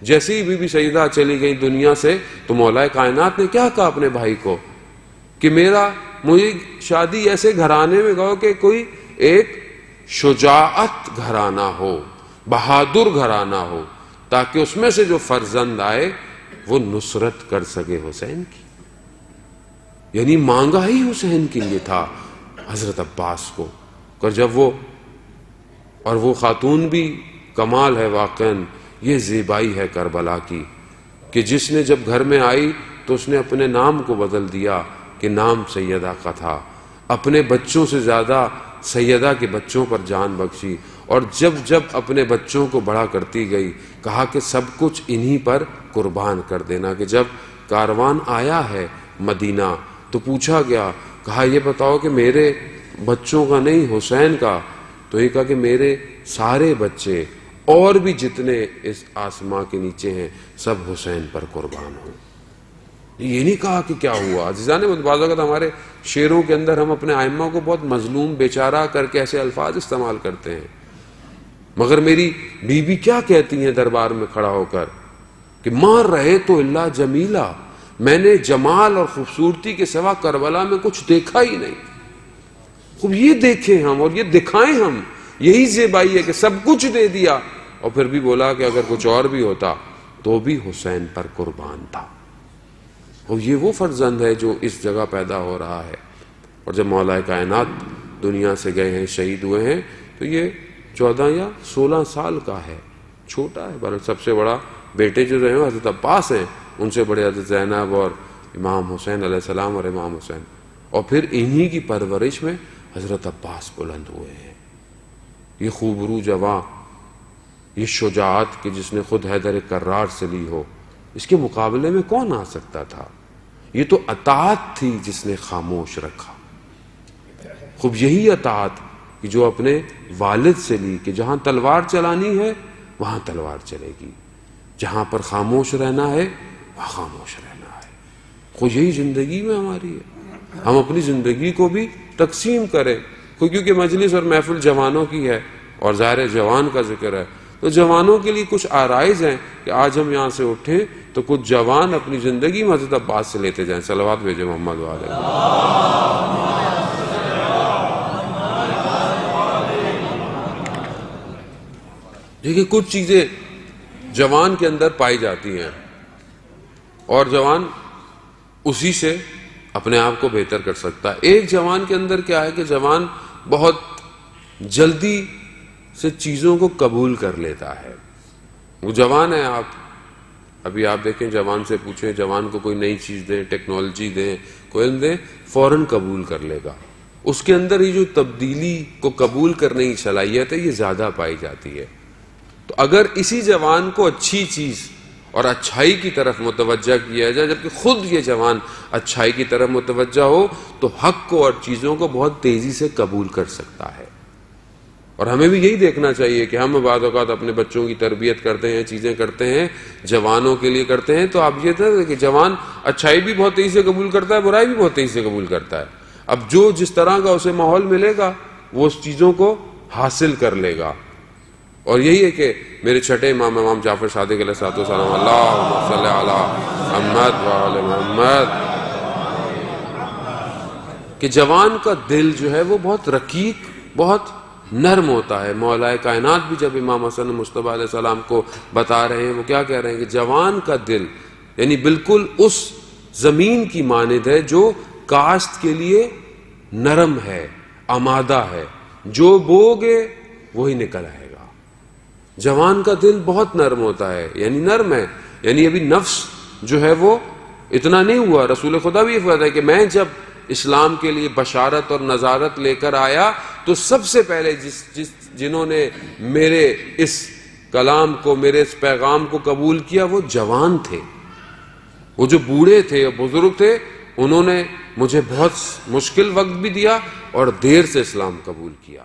جیسے ہی be be سیدہ چلی گئی دنیا سے تو مولا کائنات نے کیا کہا اپنے بھائی کو کہ مجھے شادی ایسے گھرانے میں گاؤ کہ کوئی ایک شجاعت گھرانہ ہو، بہادر گھرانہ ہو، تاکہ اس میں سے جو فرزند آئے وہ نصرت کر سکے حسین کی. یعنی مانگا ہی حسین کے لیے تھا حضرت عباس کو. اور جب وہ خاتون بھی کمال ہے واقعاً، یہ زیبائی ہے کربلا کی کہ جس نے جب گھر میں آئی تو اس نے اپنے نام کو بدل دیا کہ نام سیدہ کا تھا، اپنے بچوں سے زیادہ سیدہ کے بچوں پر جان بخشی، اور جب اپنے بچوں کو بڑا کرتی گئی کہا کہ سب کچھ انہی پر قربان کر دینا. کہ جب کاروان آیا ہے مدینہ تو پوچھا گیا، کہا یہ بتاؤ کہ میرے بچوں کا نہیں حسین کا، تو یہ کہا کہ میرے سارے بچے اور بھی جتنے اس آسماں کے نیچے ہیں سب حسین پر قربان ہوں. یہ نہیں کہا کہ کیا ہوا. عزیزان بعض اوقات ہمارے شعروں کے اندر ہم اپنے ائمہ کو بہت مظلوم بیچارہ کر کے ایسے الفاظ استعمال کرتے ہیں، مگر میری بیوی کیا کہتی ہیں دربار میں کھڑا ہو کر کہ ماں رہے تو اللہ جمیلہ، میں نے جمال اور خوبصورتی کے سوا کربلا میں کچھ دیکھا ہی نہیں. خوب یہ دیکھیں ہم اور یہ دکھائیں ہم، یہی زیبائی ہے کہ سب کچھ دے دیا اور پھر بھی بولا کہ اگر کچھ اور بھی ہوتا تو بھی حسین پر قربان تھا. اور یہ وہ فرزند ہے جو اس جگہ پیدا ہو رہا ہے. اور جب مولا کائنات دنیا سے گئے ہیں، شہید ہوئے ہیں، تو یہ 14 یا 16 سال کا ہے، چھوٹا ہے. بلکہ سب سے بڑا بیٹے جو رہے ہیں حضرت عباس ہیں، ان سے بڑے حضرت زینب اور امام حسین علیہ السلام اور امام حسین، اور پھر انہی کی پرورش میں حضرت عباس بلند ہوئے ہیں. یہ خوبرو جواں، یہ شجاعت کہ جس نے خود حیدر کرار سے لی ہو، اس کے مقابلے میں کون آ سکتا تھا؟ یہ تو اطاعت تھی جس نے خاموش رکھا. خوب یہی اطاعت کہ جو اپنے والد سے لی کہ جہاں تلوار چلانی ہے وہاں تلوار چلے گی، جہاں پر خاموش رہنا ہے وہاں خاموش رہنا ہے. خوب یہی زندگی میں ہماری ہے. ہم اپنی زندگی کو بھی تقسیم کریں، کیونکہ مجلس اور محفل جوانوں کی ہے اور ظاہر جوان کا ذکر ہے، تو جوانوں کے لیے کچھ آرائز ہیں کہ آج ہم یہاں سے اٹھیں تو کچھ جوان اپنی زندگی میں حضرت عباس سے لیتے جائیں. صلوات بھیجے محمد والے. دیکھیے کچھ چیزیں جوان کے اندر پائی جاتی ہیں اور جوان اسی سے اپنے آپ کو بہتر کر سکتا ہے. ایک جوان کے اندر کیا ہے کہ جوان بہت جلدی سے چیزوں کو قبول کر لیتا ہے. وہ جوان ہے، ابھی آپ دیکھیں جوان سے پوچھیں، جوان کو کوئی نئی چیز دیں، ٹیکنالوجی دیں، کوئی علم دیں، فوراً قبول کر لے گا. اس کے اندر یہ جو تبدیلی کو قبول کرنے کی صلاحیت ہے یہ زیادہ پائی جاتی ہے. تو اگر اسی جوان کو اچھی چیز اور اچھائی کی طرف متوجہ کیا جائے، جبکہ خود یہ جوان اچھائی کی طرف متوجہ ہو، تو حق کو اور چیزوں کو بہت تیزی سے قبول کر سکتا ہے. اور ہمیں بھی یہی دیکھنا چاہیے کہ ہم بعض اوقات اپنے بچوں کی تربیت کرتے ہیں، چیزیں کرتے ہیں، جوانوں کے لیے کرتے ہیں، تو آپ یہ تھا کہ جوان اچھائی بھی بہت تیزی سے قبول کرتا ہے، برائی بھی بہت تیزی سے قبول کرتا ہے. اب جو جس طرح کا اسے ماحول ملے گا وہ اس چیزوں کو حاصل کر لے گا. اور یہی ہے کہ میرے چھٹے امام جعفر صادق علیہ السلام، اللہم صلی علی محمد وعلی محمد، کہ جوان کا دل جو ہے وہ بہت رقیق، بہت نرم ہوتا ہے. مولا کائنات بھی جب امام حسن مصطفیٰ علیہ السلام کو بتا رہے ہیں، وہ کیا کہہ رہے ہیں کہ جوان کا دل یعنی بالکل اس زمین کی مانند ہے جو کاشت کے لیے نرم ہے، آمادہ ہے، جو بوگے وہی نکل آئے گا. جوان کا دل بہت نرم ہوتا ہے، یعنی نرم ہے، یعنی ابھی نفس جو ہے وہ اتنا نہیں ہوا. رسول خدا بھی یہ فرماتا ہے کہ میں جب اسلام کے لیے بشارت اور نظارت لے کر آیا تو سب سے پہلے جنہوں نے میرے اس کلام کو، میرے اس پیغام کو قبول کیا وہ جوان تھے. وہ جو بوڑھے تھے اور بزرگ تھے انہوں نے مجھے بہت مشکل وقت بھی دیا اور دیر سے اسلام قبول کیا.